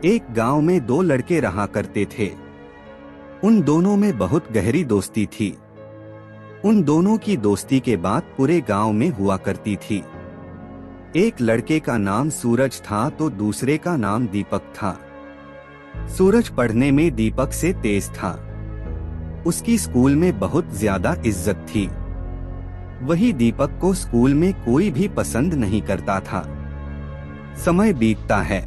एक गांव में दो लड़के रहा करते थे। उन दोनों में बहुत गहरी दोस्ती थी। उन दोनों की दोस्ती के बाद पूरे गांव में हुआ करती थी। एक लड़के का नाम सूरज था तो दूसरे का नाम दीपक था। सूरज पढ़ने में दीपक से तेज था। उसकी स्कूल में बहुत ज्यादा इज्जत थी। वही दीपक को स्कूल में कोई भी पसंद नहीं करता था। समय बीतता है।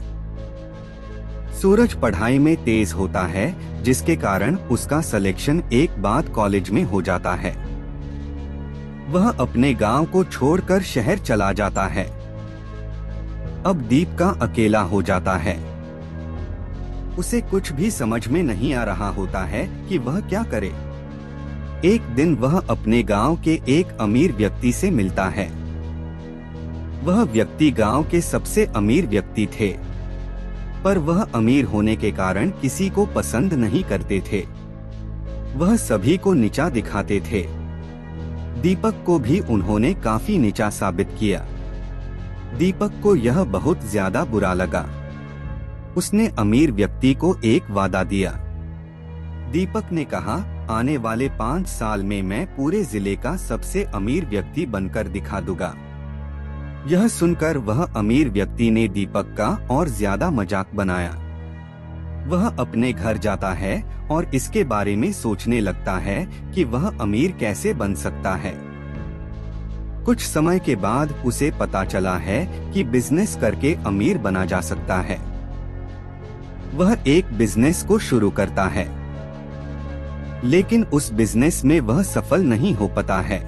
सूरज पढ़ाई में तेज होता है, जिसके कारण उसका सिलेक्शन एक बाद कॉलेज में हो जाता है। वह अपने गांव को छोड़कर शहर चला जाता है। अब दीप का अकेला हो जाता है। उसे कुछ भी समझ में नहीं आ रहा होता है कि वह क्या करे। एक दिन वह अपने गांव के एक अमीर व्यक्ति से मिलता है। वह व्यक्ति गांव के सबसे अमीर व्यक्ति थे, पर वह अमीर होने के कारण किसी को पसंद नहीं करते थे। वह सभी को नीचा दिखाते थे। दीपक को भी उन्होंने काफी नीचा साबित किया। दीपक को यह बहुत ज्यादा बुरा लगा। उसने अमीर व्यक्ति को एक वादा दिया। दीपक ने कहा, आने वाले 5 साल में मैं पूरे जिले का सबसे अमीर व्यक्ति बनकर दिखा दूंगा। यह सुनकर वह अमीर व्यक्ति ने दीपक का और ज्यादा मजाक बनाया। वह अपने घर जाता है और इसके बारे में सोचने लगता है कि वह अमीर कैसे बन सकता है। कुछ समय के बाद उसे पता चला है कि बिजनेस करके अमीर बना जा सकता है। वह एक बिजनेस को शुरू करता है, लेकिन उस बिजनेस में वह सफल नहीं हो पाता है।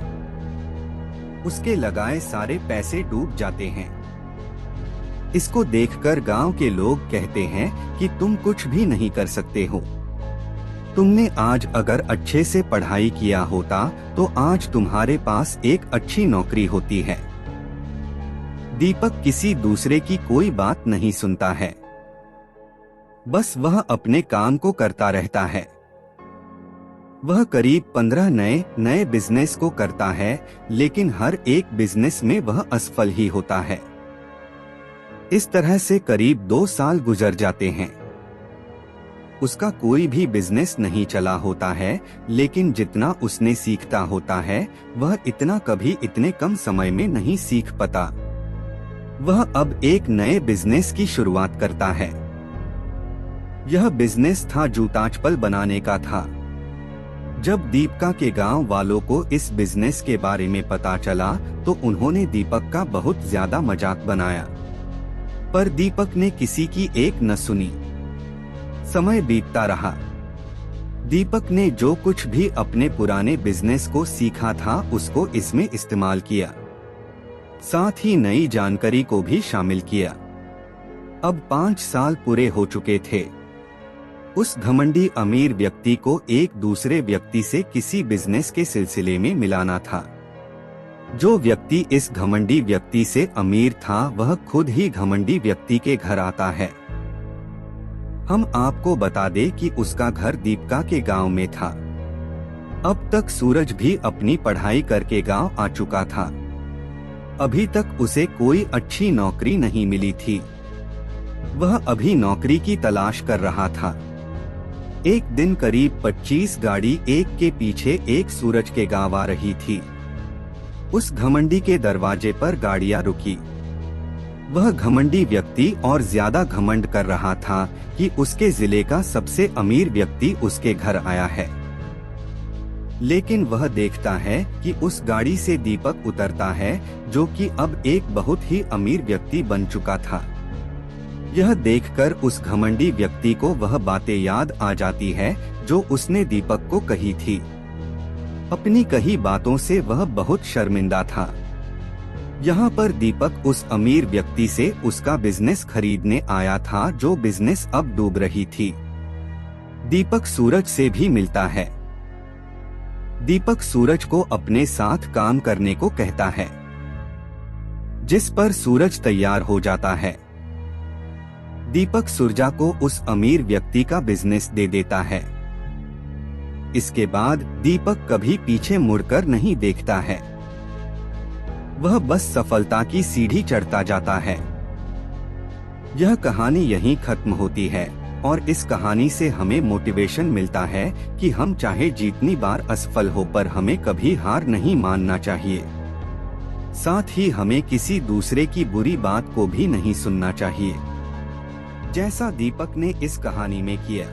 उसके लगाए सारे पैसे डूब जाते हैं। इसको देखकर गांव के लोग कहते हैं कि तुम कुछ भी नहीं कर सकते हो। तुमने आज अगर अच्छे से पढ़ाई किया होता तो आज तुम्हारे पास एक अच्छी नौकरी होती है। दीपक किसी दूसरे की कोई बात नहीं सुनता है। बस वह अपने काम को करता रहता है। वह करीब 15 नए बिजनेस को करता है, लेकिन हर एक बिजनेस में वह असफल ही होता है। इस तरह से करीब 2 साल गुजर जाते हैं। उसका कोई भी बिजनेस नहीं चला होता है, लेकिन जितना उसने सीखता होता है वह इतना कभी इतने कम समय में नहीं सीख पाता। वह अब एक नए बिजनेस की शुरुआत करता है। यह बिजनेस था जूता चप्पल बनाने का था। जब दीपका के गांव वालों को इस बिजनेस के बारे में पता चला तो उन्होंने दीपक का बहुत ज्यादा मजाक बनाया, पर दीपक ने किसी की एक न सुनी। समय बीतता रहा। दीपक ने जो कुछ भी अपने पुराने बिजनेस को सीखा था उसको इसमें इस्तेमाल किया, साथ ही नई जानकारी को भी शामिल किया। अब 5 साल पूरे हो चुके थे। उस घमंडी अमीर व्यक्ति को एक दूसरे व्यक्ति से किसी बिजनेस के सिलसिले में मिलाना था। जो व्यक्ति इस घमंडी व्यक्ति से अमीर था वह खुद ही घमंडी व्यक्ति के घर आता है। हम आपको बता दें कि उसका घर दीपका के गांव में था। अब तक सूरज भी अपनी पढ़ाई करके गांव आ चुका था। अभी तक उसे कोई अच्छी नौकरी नहीं मिली थी। वह अभी नौकरी की तलाश कर रहा था। एक दिन करीब 25 गाड़ी एक के पीछे एक सूरज के गांव आ रही थी। उस घमंडी के दरवाजे पर गाड़ियां रुकी। वह घमंडी व्यक्ति और ज्यादा घमंड कर रहा था कि उसके जिले का सबसे अमीर व्यक्ति उसके घर आया है। लेकिन वह देखता है कि उस गाड़ी से दीपक उतरता है, जो कि अब एक बहुत ही अमीर व्यक्ति बन चुका था। यह देखकर उस घमंडी व्यक्ति को वह बातें याद आ जाती है जो उसने दीपक को कही थी। अपनी कही बातों से वह बहुत शर्मिंदा था। यहाँ पर दीपक उस अमीर व्यक्ति से उसका बिजनेस खरीदने आया था, जो बिजनेस अब डूब रही थी। दीपक सूरज से भी मिलता है। दीपक सूरज को अपने साथ काम करने को कहता है, जिस पर सूरज तैयार हो जाता है। दीपक सुरजा को उस अमीर व्यक्ति का बिजनेस दे देता है। इसके बाद दीपक कभी पीछे मुड़कर नहीं देखता है। वह बस सफलता की सीढ़ी चढ़ता जाता है। यह कहानी यहीं खत्म होती है और इस कहानी से हमें मोटिवेशन मिलता है कि हम चाहे जितनी बार असफल हो पर हमें कभी हार नहीं मानना चाहिए। साथ ही हमें किसी दूसरे की बुरी बात को भी नहीं सुनना चाहिए, जैसा दीपक ने इस कहानी में किया।